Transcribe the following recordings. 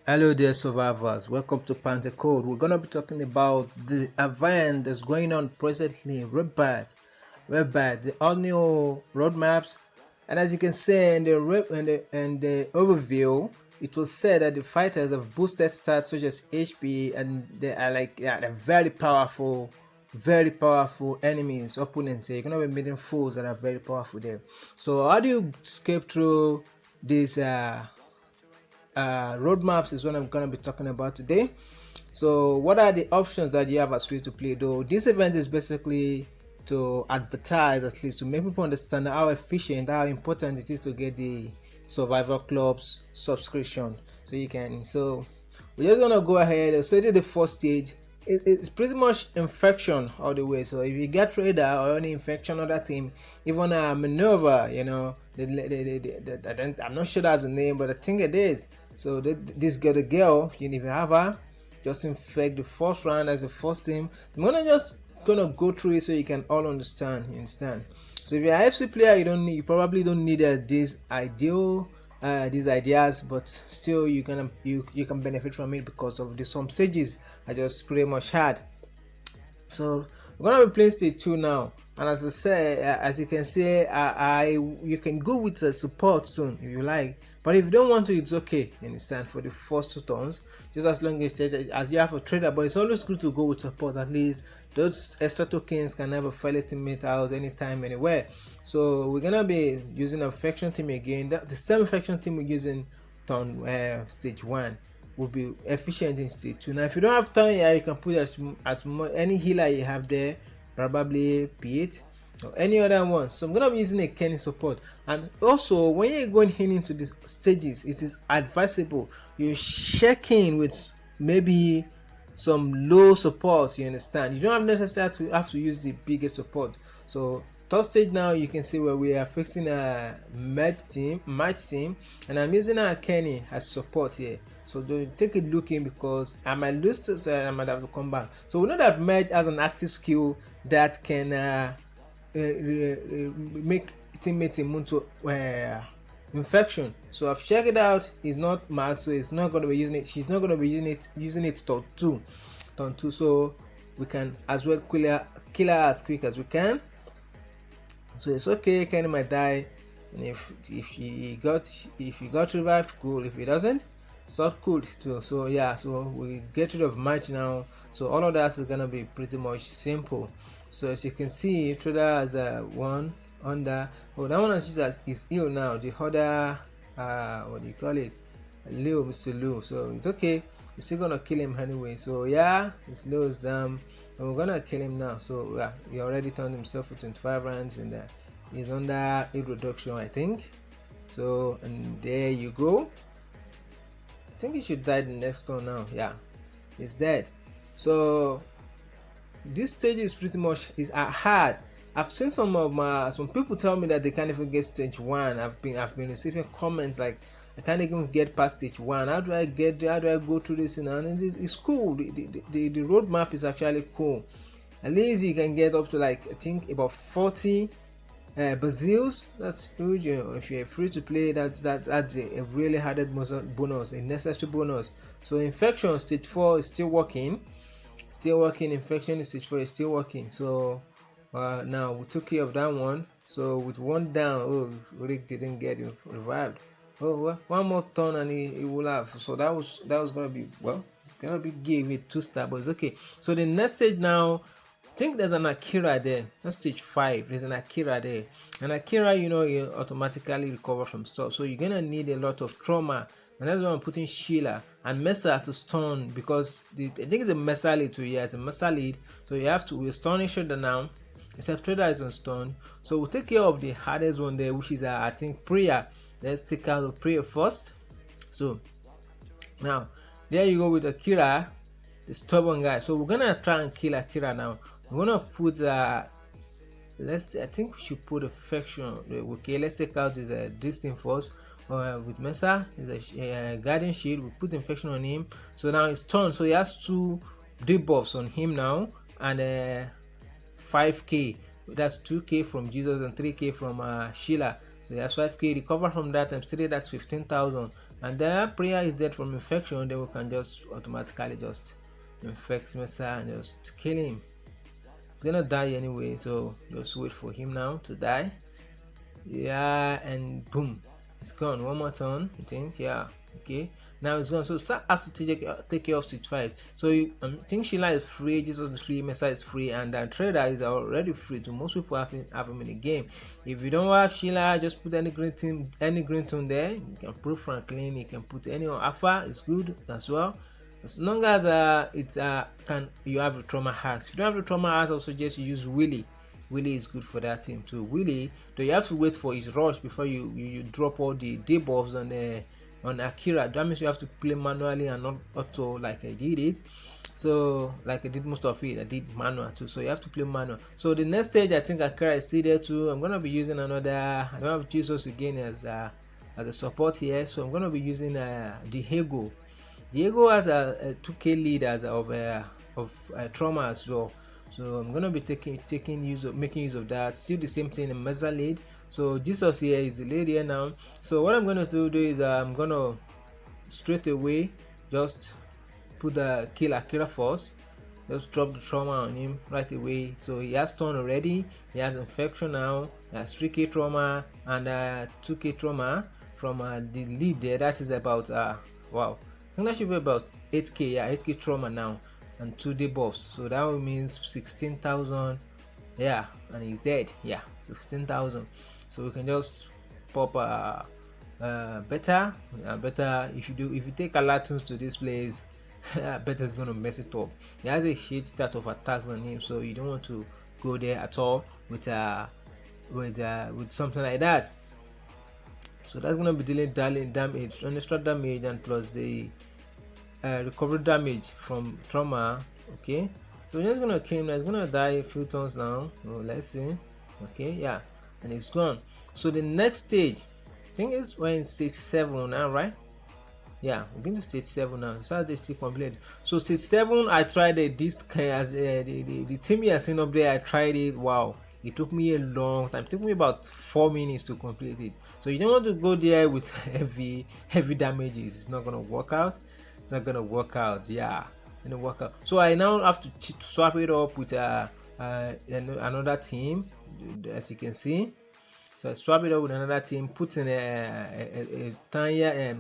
Hello there survivors, welcome to Panther Code. We're gonna be talking about the event that's going on presently, Rebirth, the all new roadmaps. And as you can see in the overview, it was said that the fighters have boosted stats such as HP, and they are they're very powerful enemies, opponents. You're gonna be meeting foes that are very powerful there. So how do you escape through these roadmaps is what I'm gonna be talking about today. So what are the options that you have as free to play? Though this event is basically to advertise, at least to make people understand how efficient, how important it is to get the survival clubs subscription. So we're just gonna go ahead. So it is the first stage. It's pretty much infection all the way. So if you get radar or any infection or that thing, even a maneuver, I'm not sure that's the name, but I think it is. So this girl, if you have her, just infect the first round as the first team. I'm gonna go through it so you can all understand. You understand? So if you're an FC player, you probably don't need these ideas, but still you can benefit from it because of the some stages I just pretty much had. So we're gonna be playing stage 2 now, and as I say, as you can see, you can go with the support soon if you like, but if you don't want to, it's okay. You understand? For the first 2 turns, just as long as you have a trader, but it's always good to go with support. At least those extra tokens can have a fellow teammate out anytime, anywhere. So we're gonna be using a faction team again. The same faction team we're using on stage 1 will be efficient in stage 2. Now if you don't have time here, you can put as any healer you have there, probably P8 or any other one. So I'm gonna be using a Kenny support. And also when you're going into these stages, it is advisable you check in with maybe some low support. You understand? You don't have necessarily to have to use the biggest support. So third stage now, you can see where we are fixing a match team, and I'm using a Kenny as support here. So don't take a look in because I might lose to, so I might have to come back. So we know that Merge has an active skill that can make teammates immune to infection. So I've checked it out. It's not marked, so it's not going to be using it. She's not going to be using it turn two. So we can as well kill her as quick as we can. So it's okay. Kenny might die, and if he got revived, cool. If he doesn't, it's not cool too. So yeah, so we get rid of match now. So all of that is gonna be pretty much simple. So as you can see, trader has one under. Oh, that one is ill now. The other what do you call it? Leo, Mr. Lou. So it's okay. We're still gonna kill him anyway. So yeah, his Leo is down, and we're gonna kill him now. So yeah, he already turned himself for 25 rounds, and he's under 8 reduction, I think. So and there you go. I think he should die the next turn now. Yeah, he's dead. So this stage is pretty much hard. I've seen some people tell me that they can't even get stage 1. I've been receiving comments like I can't even get past stage 1. How do I go through this? And it's cool. The roadmap is actually cool. At least you can get up to like I think about 40 Basils. That's huge. If you're free to play, that's a really added bonus, a necessary bonus. So infection stage 4 is still working. Infection is stage 4 is still working. So now we took care of that one. So with one down, oh, Rick didn't get revived. Oh, well, one more turn and he will have. So that was gonna be gave it 2-star, but it's okay. So the next stage now, I think there's an Akira there. That's stage 5. There's an Akira there. And Akira, you automatically recover from stuff. So you're gonna need a lot of trauma. And that's why I'm putting Sheila and Mesa to stun, because I think it's a Mesa lead too. Yeah, it's a Mesa lead. So you have to, we're stunning Shoulder now. Except Trader is on stun. So we'll take care of the hardest one there, which is I think Prayer. Let's take out of Prayer first. So now there you go with Akira, the stubborn guy. So we're gonna try and kill Akira now. We're gonna put I think we should put a faction. Okay, let's take out this thing first. With Mesa is a guardian shield. We put infection on him. So now it's turned. So he has 2 debuffs on him now, and 5k. That's 2k from Jesus and 3k from Sheila. So that's 5k. Recover from that times 3. That's 15,000. and then prayer is dead from infection, then we can just automatically just infect Mesa and just kill him. He's gonna die anyway, so just wait for him now to die. Yeah, and boom, it's gone. One more turn, you think? Yeah, okay, now it's gone. So start has to take care of stage 5. So you think Sheila is free, Jesus is free, Mesa is free, and Trader is already free. To most people have him in the game. If you don't have Sheila, just put any green toon there. You can put Franklin, you can put any Alpha, it's good as well, as long as you have the trauma hacks. If you don't have the trauma hacks, I suggest you use Willy. Willy is good for that team too. Willy, though you have to wait for his rush before you drop all the debuffs on Akira. That means you have to play manually and not auto like I did it. So like I did most of it, I did manual too. So you have to play manual. So the next stage, I think Akira is still there too. I'm gonna be using another. I don't have Jesus again as a support here, so I'm gonna be using Diego. Diego has a 2k lead as of trauma as well. So I'm gonna be making use of that. Still the same thing in Mesa lead. So Jesus here is the lead here now. So what I'm gonna do is I'm gonna straight away just put the kill Akira first. Just drop the trauma on him right away. So he has turn already. He has infection now. He has 3k trauma and 2k trauma from the lead there. That is about wow. I think that should be about 8k. Yeah, 8k trauma now. And 2 debuffs, so that means 16,000. Yeah, and he's dead. Yeah, 16,000. So we can just pop better if you take a lot tunes to this place. Better is gonna mess it up. He has a huge start of attacks on him, so you don't want to go there at all with something like that. So that's gonna be dealing damage, extra damage, and plus the recovery damage from trauma. Okay, so we're just gonna kill him. It's gonna die a few turns now. Oh, let's see. Okay, yeah, and it's gone. So the next stage, I think is when stage 7 now, right? Yeah, we're going to stage 7 now. So that's still completed. So stage 7, I tried this as the team you are seeing up there. I tried it. Wow, it took me a long time. It took me about 4 minutes to complete it. So you don't want to go there with heavy damages. It's not gonna work out. It's not gonna work out. Yeah, it's gonna work out. So I now have to swap it up with another team, as you can see. So I swap it up with another team, put in a Tanya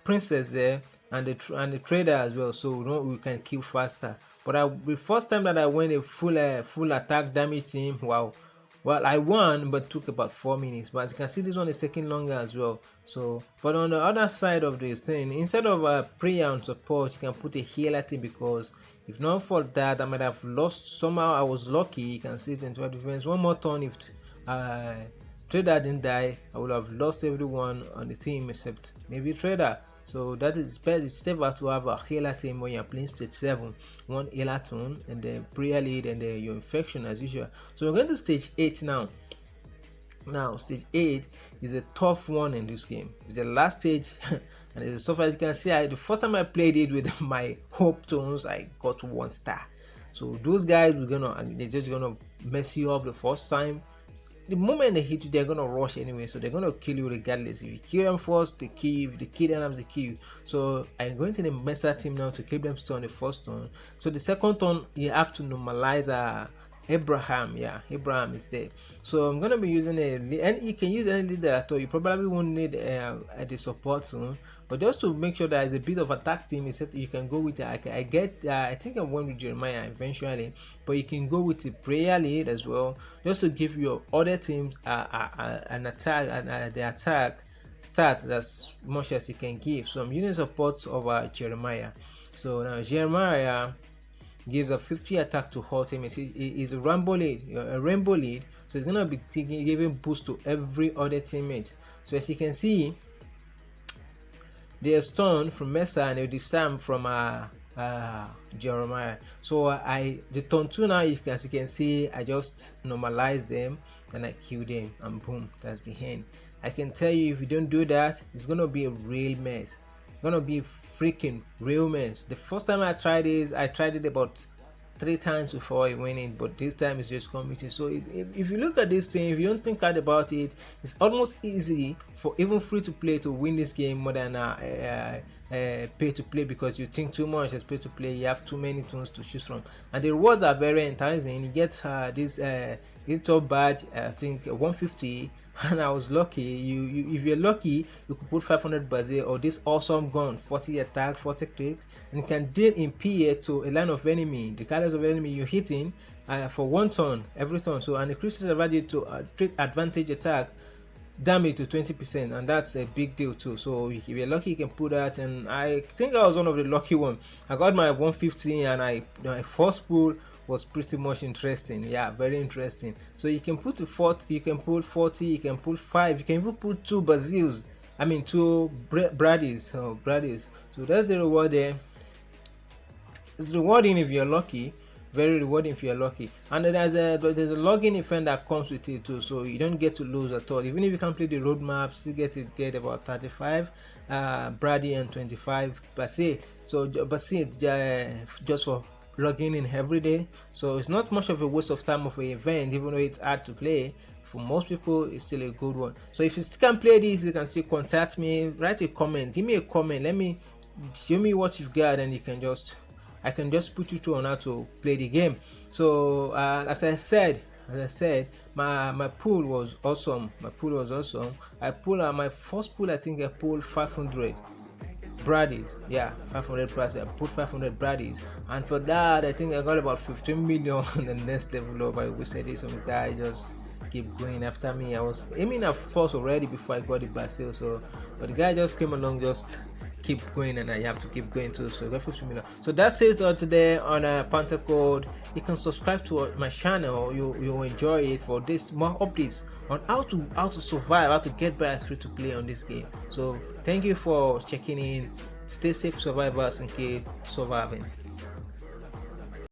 princess there and the trader as well, so we can kill faster. But the first time that I went a full attack damage team, wow. Well, I won, but took about 4 minutes. But as you can see, this one is taking longer as well. So, but on the other side of this thing, instead of prayer and support, you can put a healer team, because if not for that, I might have lost. Somehow I was lucky. You can see 25 defense. One more turn, if trader didn't die, I would have lost everyone on the team except maybe trader. So that is better. It's safer to have a healer team when you're playing stage 7, one healer toon and the prayer lead and your infection as usual. So we're going to stage 8 now. Now stage 8 is a tough one in this game. It's the last stage and it's tough. As you can see, the first time I played it with my hope toons, I got 1 star. So those guys they're just gonna mess you up the first time. The moment they hit you, they're gonna rush anyway, so they're gonna kill you regardless. If you kill them first, they kill you. If they kill them, they kill you. So I'm going to the Mesa team now to keep them still on the first turn. So the second turn, you have to normalize Abraham. Yeah, Abraham is there. So I'm gonna be using and you can use any leader at all. You probably won't need the support soon, but just to make sure that there's a bit of attack team, you can go with I think I went with Jeremiah eventually, but you can go with the prayer lead as well, just to give your other teams an attack and the attack start as much as you can give. So I'm using support of Jeremiah. So now Jeremiah gives a 50 attack to hurt him. It's a rainbow lead, so it's gonna be giving boost to every other teammate. So as you can see, they are stunned from Mesa and they disarm from Jeremiah. So the turn 2 now, as you can see, I just normalize them and I kill them, and boom, that's the end. I can tell you, if you don't do that, it's gonna be a real mess. It's gonna be freaking real mess. The first time I tried this, I tried it about 3 times before he win it, but this time it's just committed. So if you look at this thing, if you don't think hard about it, it's almost easy for even free to play to win this game more than pay to play, because you think too much as pay to play. You have too many toons to choose from, and the rewards are very enticing. You get this top badge, I think 150, and I was lucky. You if you're lucky, you could put 500 Basil or this awesome gun, 40 attack, 40 crit, and you can deal in PA to a line of enemy, the colors of enemy you're hitting for 1 turn every turn. So and increases the value to crit advantage attack damage to 20%, and that's a big deal too. So if you're lucky, you can put that, and I think I was one of the lucky one. I got my 150, and my first pull was pretty much interesting. Yeah, very interesting. So you can put 40, you can put 40, you can put 5, you can even put 2 Basils, I mean 2 Bradys. So that's the reward there. It's rewarding if you're lucky, very rewarding if you're lucky, and there's a login event that comes with it too, so you don't get to lose at all. Even if you complete the roadmaps, you get about 35 Brady and 25 Basil. So Basil just for logging in every day, so it's not much of a waste of time of an event, even though it's hard to play. For most people, it's still a good one. So if you still can play this, you can still contact me, write a comment, give me a comment, let me show me what you've got, and I can just put you through on how to play the game. So as I said, my pool was awesome. I pulled my first pool. I think I pulled 500 Bradys. Yeah, 500 Bradys. I put 500 Bradys, and for that, I think I got about 15 million on the next level up. I wish I did. Some guy just keep going after me. I was aiming at first already before I got the Basils. So, but the guy just came along, just keep going, and I have to keep going too. So I got 50 million. So that's it today on Panther Code. You can subscribe to my channel. You'll enjoy it for this more updates on how to survive, how to get by free to play on this game. So thank you for checking in. Stay safe, survivors, and keep surviving.